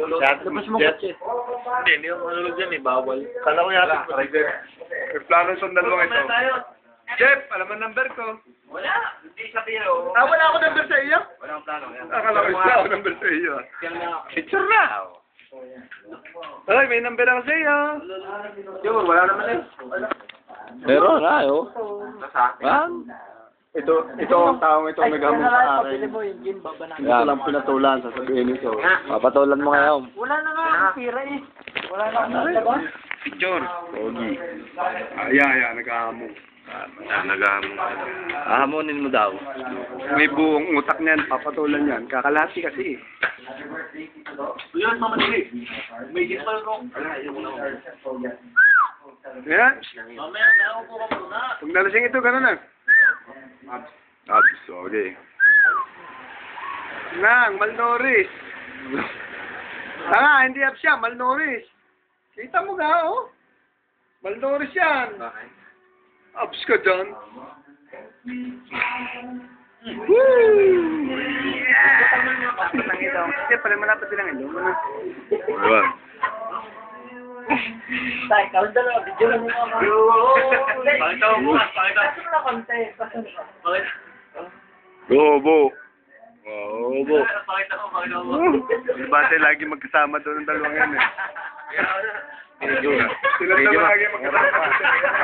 Labas mo kotse. Hindi ako manulog dyan eh, bawal. Kala ko yata. May plano sa dalawang ito. Jeff, alam mo number ko. Wala, hindi sa piro. Wala ako number sa iyo. Wala akong plano. Akala ko wala ako number sa iyo. Picture na. Ay, may number ako sa iyo. Yun, wala naman eh. Meron nga, yo. Ito ang taong ito naghamon sa akin. Hindi ko lang pinatulan, sasabihin nito. Papatulan mo ngayon. Wala na nga akong pira eh. Wala na akong labas. Picture. Pogi. Ayan, naghahamon. Naghamon. Ahamonin mo daw. May buong utak niyan, papatulan yan. Kakalati kasi. Yun, mamadali. May gisal ko. Yan. Mamaya, naupo ka muna. Pag nalasing ito, gano'n na. Abs, okay. Nang, malnoris. Hindi abs siya, malnoris. Kita mo ga, oh. Malnoris yan. Abs ka dyan. Woo! Yeah! Kasi pala malapit din ang ilo. Diba? Tay, ikaw dalawa, video lang mo ako. Pakita mo bukas, pakita. Pasok na konti. Pakita. Bobo. Bobo. Pakita mo. Diba tayo lagi magkasama doon ng dalawang yan eh. Kaya, Sila lagi magkasama.